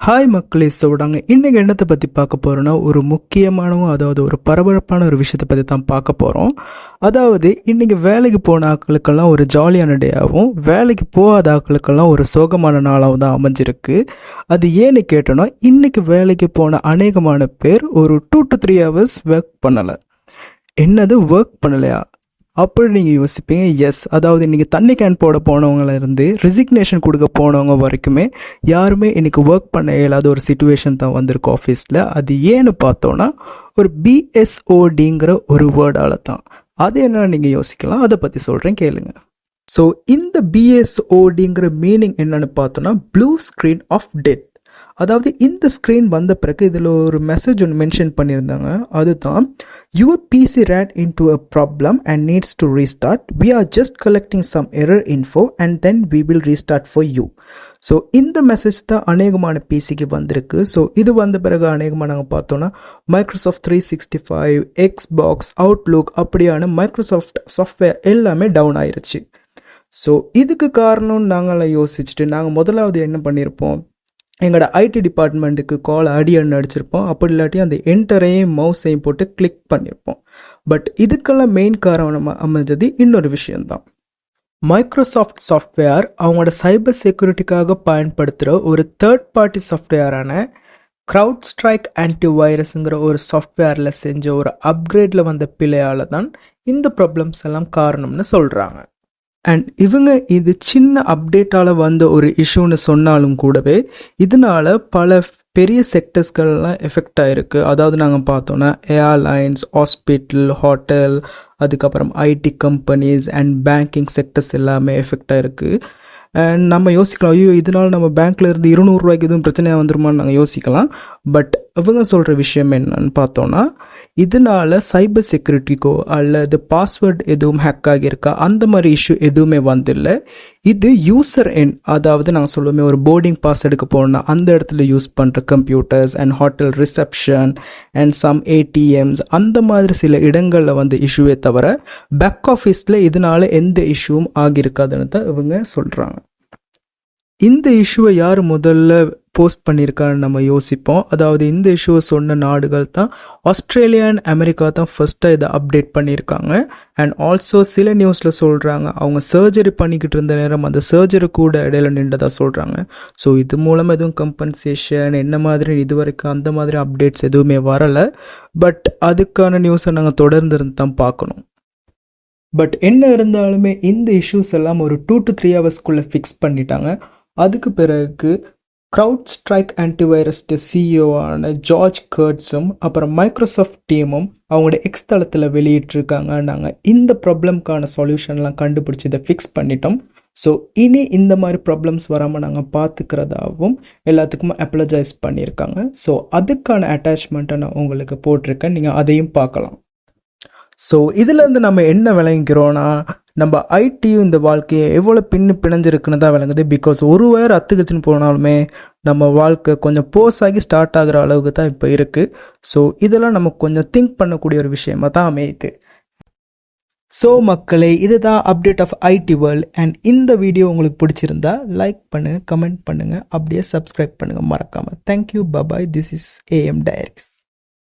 Hi மக்களே, சொல்கிறாங்க இன்றைக்கி என்னத்தை பற்றி பார்க்க போகிறோன்னா ஒரு முக்கியமானவும் அதாவது ஒரு பரபரப்பான ஒரு விஷயத்தை பற்றி தான் பார்க்க போகிறோம். அதாவது இன்றைக்கி வேலைக்கு போன ஆட்களுக்கெல்லாம் ஒரு ஜாலியான டேயாகவும் வேலைக்கு போகாத ஆட்களுக்கெல்லாம் ஒரு சோகமான நாளாகவும் தான் அமைஞ்சிருக்கு. அது ஏன்னு கேட்டோன்னா இன்றைக்கி வேலைக்கு போன அநேகமான பேர் ஒரு 2 to 3 hours ஒர்க் பண்ணலை. என்னது ஒர்க் பண்ணலையா அப்படி நீங்கள் யோசிப்பீங்க. எஸ், அதாவது இன்றைக்கி தண்ணி கேன் போட போனவங்கலேருந்து ரிசிக்னேஷன் கொடுக்க போனவங்க வரைக்குமே யாருமே இன்றைக்கி ஒர்க் பண்ண இயலாத ஒரு சுச்சுவேஷன் தான் வந்திருக்கு ஆஃபீஸில். அது ஏன்னு பார்த்தோன்னா ஒரு பிஎஸ்ஓடிங்கிற ஒரு வேர்டால் தான். அது என்னன்னு நீங்கள் யோசிக்கலாம், அதை பற்றி சொல்கிறேன் கேளுங்க. ஸோ இந்த பிஎஸ்ஓடிங்கிற மீனிங் என்னென்னு பார்த்தோன்னா ப்ளூ ஸ்க்ரீன் ஆஃப் டெத். அதாவது இந்த ஸ்க்ரீன் வந்த பிறகு இதில் ஒரு மெசேஜ் ஒன்று மென்ஷன் பண்ணியிருந்தாங்க. அதுதான் your PC ran into a problem and needs to restart. We are just collecting some error info and then we will restart for you. So இந்த மெசேஜ் தான் அநேகமான பிசிக்கு வந்திருக்கு. ஸோ இது வந்த பிறகு அநேகமாக நாங்கள் பார்த்தோன்னா மைக்ரோசாஃப்ட் 365, எக்ஸ்பாக்ஸ், அவுட்லுக் அப்படியான மைக்ரோசாஃப்ட் சாஃப்ட்வேர் எல்லாமே டவுன் ஆயிருச்சு. ஸோ இதுக்கு காரணம்னு நாங்களாம் யோசிச்சுட்டு நாங்கள் முதலாவது என்ன பண்ணியிருப்போம், எங்களோட ஐடி டிபார்ட்மெண்ட்டுக்கு கால் அடியன்னு அடிச்சிருப்போம். அப்படி இல்லாட்டி அந்த என்டரையும் மவுஸையும் போட்டு கிளிக் பண்ணியிருப்போம். பட் இதுக்கெல்லாம் மெயின் காரணமாக அமைஞ்சது இன்னொரு விஷயந்தான். மைக்ரோசாஃப்ட் சாஃப்ட்வேர் அவங்களோட சைபர் செக்யூரிட்டிக்காக பயன்படுத்துகிற ஒரு தேர்ட் பார்ட்டி சாஃப்ட்வேரான CrowdStrike ஆன்டிவைரஸுங்கிற ஒரு சாஃப்ட்வேரில் செஞ்ச ஒரு அப்கிரேடில் வந்த பிழையால் தான் இந்த ப்ராப்ளம்ஸ் எல்லாம் காரணம்னு சொல்கிறாங்க. அண்ட் இவங்க இது சின்ன அப்டேட்டால் வந்த ஒரு இஷ்யூன்னு சொன்னாலும் கூடவே இதனால் பல பெரிய செக்டர்ஸ்கள்லாம் எஃபெக்ட் ஆகிருக்கு. அதாவது நாங்கள் பார்த்தோன்னா ஏர்லைன்ஸ், ஹாஸ்பிட்டல், ஹோட்டல், அதுக்கப்புறம் IT companies and banking sectors எல்லாமே எஃபெக்ட் ஆகிருக்கு. அண்ட் நம்ம யோசிக்கலாம், ஐயோ இதனால் நம்ம பேங்க்கில் இருந்து 200 ரூபாய்க்கு எதுவும் பிரச்சனையாக வந்துருமான்னு நாங்கள் யோசிக்கலாம். பட் இவங்க சொல்கிற விஷயம் என்னன்னு பார்த்தோன்னா இதனால் சைபர் செக்யூரிட்டிக்கோ அல்லது பாஸ்வேர்டு எதுவும் ஹேக் ஆகியிருக்கா அந்த மாதிரி இஷ்யூ எதுவுமே வந்தில்லை. இது யூசர் எண், அதாவது நாங்கள் சொல்லுவோமே ஒரு போர்டிங் பாஸ் எடுக்க போனோம்னா அந்த இடத்துல யூஸ் பண்ணுற computers and hotel reception and some ATMs அந்த மாதிரி சில இடங்களில் வந்து இஷ்யூவே தவிர பேக் ஆஃபீஸில் இதனால் எந்த இஷ்யூவும் ஆகியிருக்காதுன்னு தான் இவங்க சொல்கிறாங்க. இந்த இஷ்யூவை யார் முதல்ல போஸ்ட் பண்ணியிருக்கான்னு நம்ம யோசிப்போம். அதாவது இந்த இஷ்யூவை சொன்ன நாடுகள் தான் ஆஸ்திரேலியா அண்ட் அமெரிக்கா தான் ஃபஸ்ட்டாக இதை அப்டேட் பண்ணியிருக்காங்க. அண்ட் ஆல்சோ சில நியூஸில் சொல்கிறாங்க அவங்க சர்ஜரி பண்ணிக்கிட்டு இருந்த நேரம் அந்த சர்ஜரி கூட இடையில நின்றதாக சொல்கிறாங்க. ஸோ இது மூலமாக எதுவும் கம்பன்சேஷன் என்ன மாதிரி இது வரைக்கும் அந்த மாதிரி அப்டேட்ஸ் எதுவுமே வரலை. பட் அதுக்கான நியூஸை நாங்கள் தொடர்ந்து இருந்து தான் பார்க்கணும். பட் என்ன இருந்தாலுமே இந்த இஷ்யூஸ் எல்லாம் ஒரு 2 to 3 ஹவர்ஸ்க்குள்ளே ஃபிக்ஸ் பண்ணிட்டாங்க. அதுக்கு பிறகு CrowdStrike ஆன்டிவைரஸ் சிஇஓவான ஜார்ஜ் கர்ட்ஸும் அப்புறம் மைக்ரோசாஃப்ட் டீமும் அவங்களோட எக்ஸ் தளத்தில் வெளியிட்டிருக்காங்க. நாங்கள் இந்த ப்ராப்ளம்க்கான சொல்யூஷன்லாம் கண்டுபிடிச்சி இதை ஃபிக்ஸ் பண்ணிட்டோம். ஸோ இனி இந்த மாதிரி ப்ராப்ளம்ஸ் வராமல் நாங்கள் பார்த்துக்கிறதாகவும் எல்லாத்துக்குமே அப்ளஜைஸ் பண்ணியிருக்காங்க. ஸோ அதுக்கான அட்டாச்மெண்ட்டை நான் உங்களுக்கு போட்டிருக்கேன், நீங்கள் அதையும் பார்க்கலாம். ஸோ இதுலேருந்து நம்ம என்ன விளங்கிக்கிறோன்னா நம்ம ஐடியும் இந்த வாழ்க்கையை எவ்வளோ பிணைஞ்சிருக்குன்னு தான் விளங்குது. பிகாஸ் ஒரு வேர் அத்துக்குச்சின்னு போனாலுமே நம்ம வாழ்க்கை கொஞ்சம் போஸ் ஆகி ஸ்டார்ட் ஆகிற அளவுக்கு தான் இப்போ இருக்குது. ஸோ இதெல்லாம் நம்ம கொஞ்சம் திங்க் பண்ணக்கூடிய ஒரு விஷயமாக தான் அமையுது. ஸோ மக்களே, இதுதான் update of IT world. And இந்த வீடியோ உங்களுக்கு பிடிச்சிருந்தா லைக் பண்ணுங்கள், கமெண்ட் பண்ணுங்கள், அப்படியே சப்ஸ்கிரைப் பண்ணுங்கள் மறக்காமல். Thank you, bye bye. This is AM Diaries.